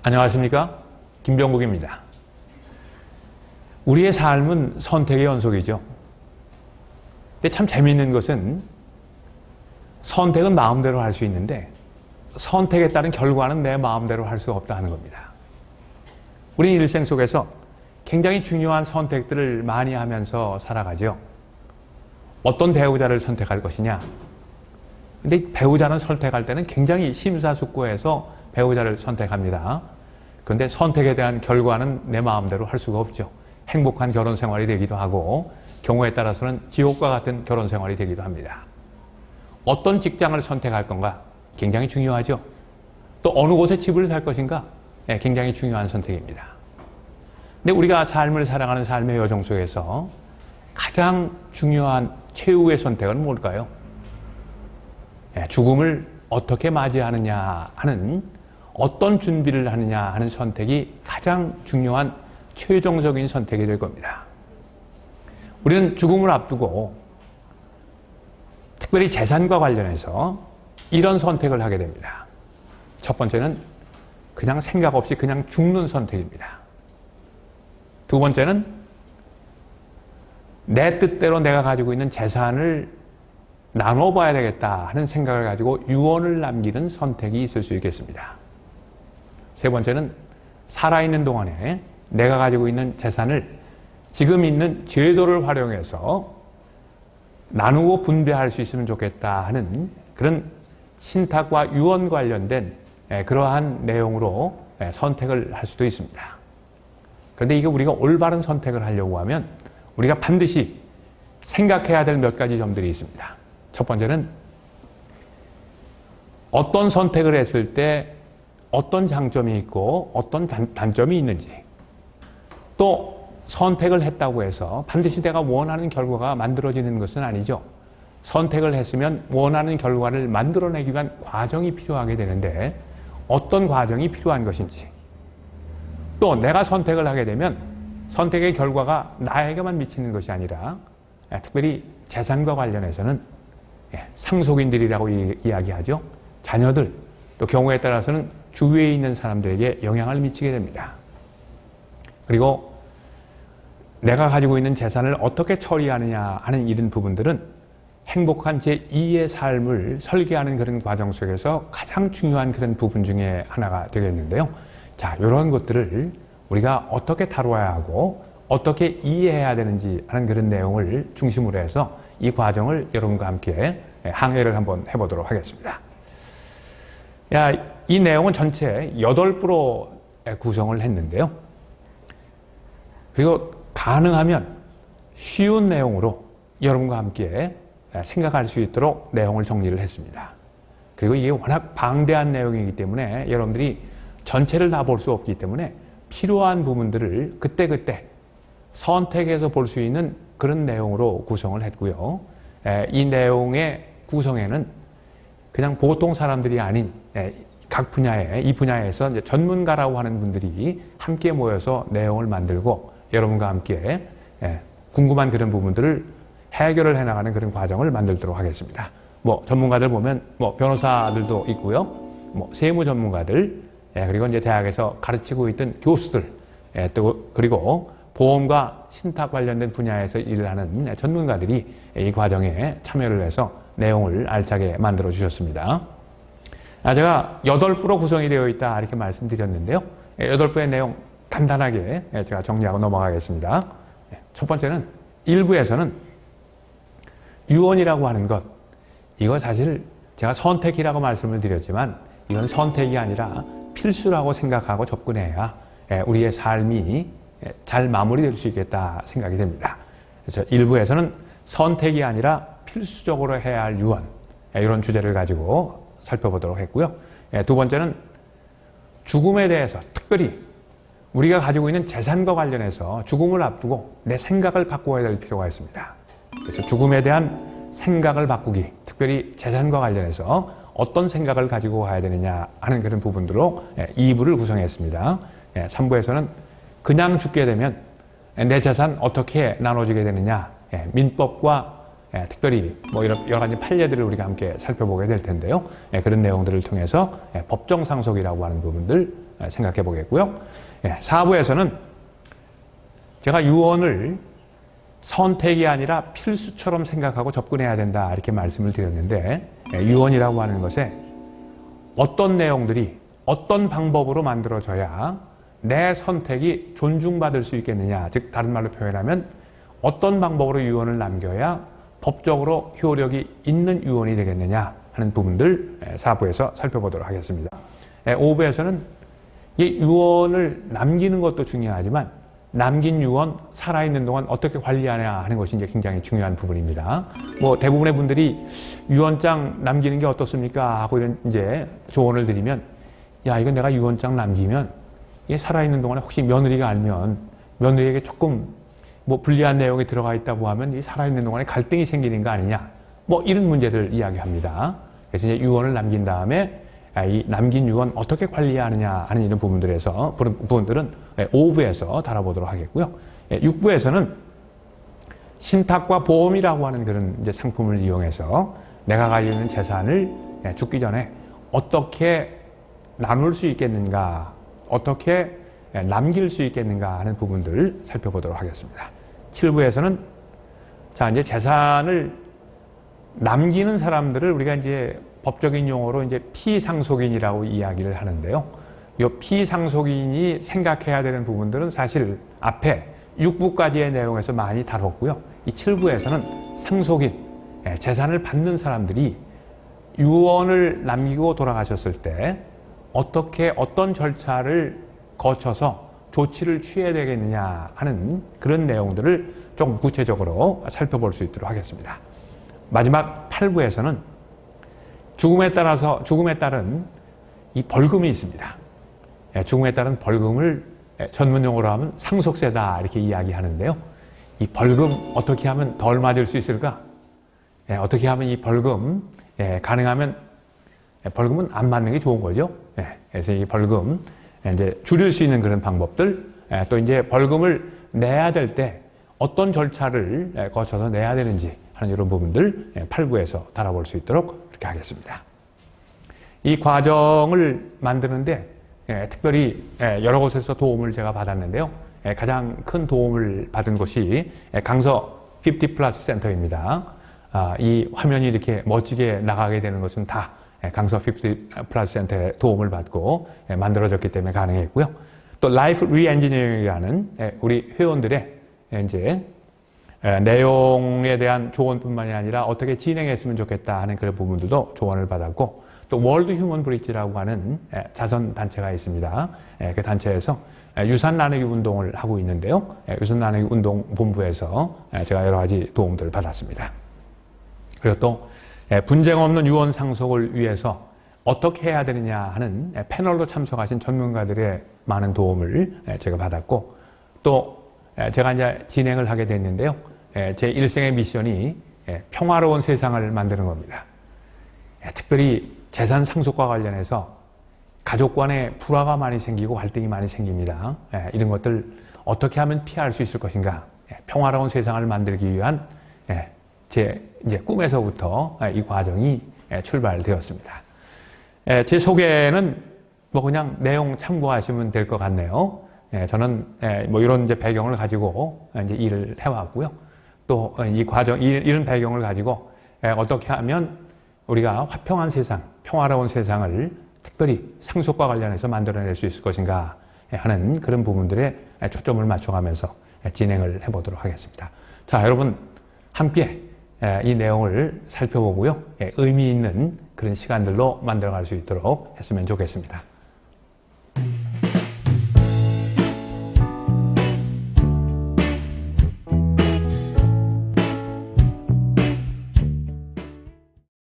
안녕하십니까? 김병국입니다. 우리의 삶은 선택의 연속이죠. 근데 참 재미있는 것은 선택은 마음대로 할 수 있는데 선택에 따른 결과는 내 마음대로 할 수 없다는 겁니다. 우리 일생 속에서 굉장히 중요한 선택들을 많이 하면서 살아가죠. 어떤 배우자를 선택할 것이냐. 근데 배우자는 선택할 때는 굉장히 심사숙고해서 배우자를 선택합니다. 그런데 선택에 대한 결과는 내 마음대로 할 수가 없죠. 행복한 결혼 생활이 되기도 하고 경우에 따라서는 지옥과 같은 결혼 생활이 되기도 합니다. 어떤 직장을 선택할 건가? 굉장히 중요하죠. 또 어느 곳에 집을 살 것인가? 네, 굉장히 중요한 선택입니다. 근데 우리가 삶을 살아가는 삶의 여정 속에서 가장 중요한 최후의 선택은 뭘까요? 네, 죽음을 어떻게 맞이하느냐 하는, 어떤 준비를 하느냐 하는 선택이 가장 중요한 최종적인 선택이 될 겁니다. 우리는 죽음을 앞두고 특별히 재산과 관련해서 이런 선택을 하게 됩니다. 첫 번째는 그냥 생각 없이 그냥 죽는 선택입니다. 두 번째는 내 뜻대로 내가 가지고 있는 재산을 나눠봐야 되겠다 하는 생각을 가지고 유언을 남기는 선택이 있을 수 있겠습니다. 세 번째는 살아있는 동안에 내가 가지고 있는 재산을 지금 있는 제도를 활용해서 나누고 분배할 수 있으면 좋겠다 하는 그런 신탁과 유언 관련된 그러한 내용으로 선택을 할 수도 있습니다. 그런데 이게 우리가 올바른 선택을 하려고 하면 우리가 반드시 생각해야 될 몇 가지 점들이 있습니다. 첫 번째는 어떤 선택을 했을 때 어떤 장점이 있고 어떤 단점이 있는지, 또 선택을 했다고 해서 반드시 내가 원하는 결과가 만들어지는 것은 아니죠. 선택을 했으면 원하는 결과를 만들어내기 위한 과정이 필요하게 되는데 어떤 과정이 필요한 것인지, 또 내가 선택을 하게 되면 선택의 결과가 나에게만 미치는 것이 아니라 특별히 재산과 관련해서는 상속인들이라고 이야기하죠. 자녀들, 또 경우에 따라서는 주위에 있는 사람들에게 영향을 미치게 됩니다. 그리고 내가 가지고 있는 재산을 어떻게 처리하느냐 하는 이런 부분들은 행복한 제2의 삶을 설계하는 그런 과정 속에서 가장 중요한 그런 부분 중에 하나가 되겠는데요. 자, 이런 것들을 우리가 어떻게 다루어야 하고 어떻게 이해해야 되는지 하는 그런 내용을 중심으로 해서 이 과정을 여러분과 함께 항해를 한번 해보도록 하겠습니다. 이 내용은 전체 8부로 구성을 했는데요. 그리고 가능하면 쉬운 내용으로 여러분과 함께 생각할 수 있도록 내용을 정리를 했습니다. 그리고 이게 워낙 방대한 내용이기 때문에 여러분들이 전체를 다 볼 수 없기 때문에 필요한 부분들을 그때그때 선택해서 볼 수 있는 그런 내용으로 구성을 했고요. 이 내용의 구성에는 그냥 보통 사람들이 아닌 각 분야에, 이 분야에서 이제 전문가라고 하는 분들이 함께 모여서 내용을 만들고 여러분과 함께 궁금한 그런 부분들을 해결을 해나가는 그런 과정을 만들도록 하겠습니다. 전문가들 보면 변호사들도 있고요, 세무 전문가들, 그리고 이제 대학에서 가르치고 있던 교수들, 또 그리고 보험과 신탁 관련된 분야에서 일을 하는 전문가들이 이 과정에 참여를 해서 내용을 알차게 만들어 주셨습니다. 제가 8부로 구성이 되어 있다 이렇게 말씀드렸는데요. 8부의 내용 간단하게 제가 정리하고 넘어가겠습니다. 첫 번째는 1부에서는 유언이라고 하는 것, 이거 사실 제가 선택이라고 말씀을 드렸지만 이건 선택이 아니라 필수라고 생각하고 접근해야 우리의 삶이 잘 마무리될 수 있겠다 생각이 됩니다. 그래서 1부에서는 선택이 아니라 필수적으로 해야 할 유언, 이런 주제를 가지고 살펴보도록 했고요. 두 번째는 죽음에 대해서, 특별히 우리가 가지고 있는 재산과 관련해서 죽음을 앞두고 내 생각을 바꿔야 될 필요가 있습니다. 그래서 죽음에 대한 생각을 바꾸기, 특별히 재산과 관련해서 어떤 생각을 가지고 가야 되느냐 하는 그런 부분들로 2부를 구성했습니다. 3부에서는 그냥 죽게 되면 내 재산 어떻게 나눠지게 되느냐, 민법과 특별히 여러 가지 판례들을 우리가 함께 살펴보게 될 텐데요. 그런 내용들을 통해서 법정 상속이라고 하는 부분들, 생각해 보겠고요. 4부에서는 제가 유언을 선택이 아니라 필수처럼 생각하고 접근해야 된다 이렇게 말씀을 드렸는데, 유언이라고 하는 것에 어떤 내용들이 어떤 방법으로 만들어져야 내 선택이 존중받을 수 있겠느냐, 즉 다른 말로 표현하면 어떤 방법으로 유언을 남겨야 법적으로 효력이 있는 유언이 되겠느냐 하는 부분들 4부에서 살펴보도록 하겠습니다. 5부에서는 이 유언을 남기는 것도 중요하지만 남긴 유언 살아있는 동안 어떻게 관리하냐 하는 것이 이제 굉장히 중요한 부분입니다. 뭐 대부분의 분들이 유언장 남기는 게 어떻습니까 하고 이런 이제 조언을 드리면, 야, 이건 내가 유언장 남기면 이게 살아있는 동안에 혹시 며느리가 알면 며느리에게 조금 뭐 불리한 내용이 들어가 있다고 하면 이 살아있는 동안에 갈등이 생기는 거 아니냐, 뭐 이런 문제들 이야기합니다. 그래서 이제 유언을 남긴 다음에 이 남긴 유언 어떻게 관리하느냐 하는 이런 부분들은 5부에서 다뤄보도록 하겠고요. 6부에서는 신탁과 보험이라고 하는 그런 이제 상품을 이용해서 내가 가지고 있는 재산을 죽기 전에 어떻게 나눌 수 있겠는가, 어떻게 남길 수 있겠는가 하는 부분들을 살펴보도록 하겠습니다. 7부에서는 자, 이제 재산을 남기는 사람들을 우리가 이제 법적인 용어로 이제 피상속인이라고 이야기를 하는데요. 이 피상속인이 생각해야 되는 부분들은 사실 앞에 6부까지의 내용에서 많이 다뤘고요. 이 7부에서는 상속인, 재산을 받는 사람들이 유언을 남기고 돌아가셨을 때 어떻게 어떤 절차를 거쳐서 조치를 취해야 되겠느냐 하는 그런 내용들을 조금 구체적으로 살펴볼 수 있도록 하겠습니다. 마지막 8부에서는 죽음에 따른 이 벌금이 있습니다. 죽음에 따른 벌금을 전문용어로 하면 상속세다 이렇게 이야기하는데요. 이 벌금 어떻게 하면 덜 맞을 수 있을까? 어떻게 하면 이 벌금, 가능하면 벌금은 안 맞는 게 좋은 거죠. 그래서 이 벌금 이제 줄일 수 있는 그런 방법들, 또 이제 벌금을 내야 될 때 어떤 절차를 거쳐서 내야 되는지 하는 이런 부분들 8부에서 다뤄볼 수 있도록 그렇게 하겠습니다. 이 과정을 만드는데 특별히 여러 곳에서 도움을 제가 받았는데요. 가장 큰 도움을 받은 곳이 강서 50 플러스 센터입니다. 이 화면이 이렇게 멋지게 나가게 되는 것은 다 강서 50 플러스 센터의 도움을 받고 만들어졌기 때문에 가능했고요. 또 라이프 리엔지니어링이라는 우리 회원들의 이제 내용에 대한 조언뿐만이 아니라 어떻게 진행했으면 좋겠다 하는 그런 부분들도 조언을 받았고, 또 월드 휴먼 브릿지라고 하는 자선 단체가 있습니다. 그 단체에서 유산 나누기 운동을 하고 있는데요. 유산 나누기 운동 본부에서 제가 여러 가지 도움들을 받았습니다. 그리고 또 분쟁 없는 유언 상속을 위해서 어떻게 해야 되느냐 하는 패널로 참석하신 전문가들의 많은 도움을 제가 받았고, 또 제가 이제 진행을 하게 됐는데요. 제 일생의 미션이 평화로운 세상을 만드는 겁니다. 특별히 재산 상속과 관련해서 가족 간에 불화가 많이 생기고 갈등이 많이 생깁니다. 이런 것들 어떻게 하면 피할 수 있을 것인가, 평화로운 세상을 만들기 위한 제 이제 꿈에서부터 이 과정이 출발되었습니다. 제 소개는 뭐 그냥 내용 참고하시면 될 것 같네요. 저는 뭐 이런 이제 배경을 가지고 이제 일을 해왔고요. 또 이 과정, 이런 배경을 가지고 어떻게 하면 우리가 화평한 세상, 평화로운 세상을 특별히 상속과 관련해서 만들어낼 수 있을 것인가 하는 그런 부분들에 초점을 맞춰가면서 진행을 해보도록 하겠습니다. 자, 여러분 함께 이 내용을 살펴보고요. 의미 있는 그런 시간들로 만들어갈 수 있도록 했으면 좋겠습니다.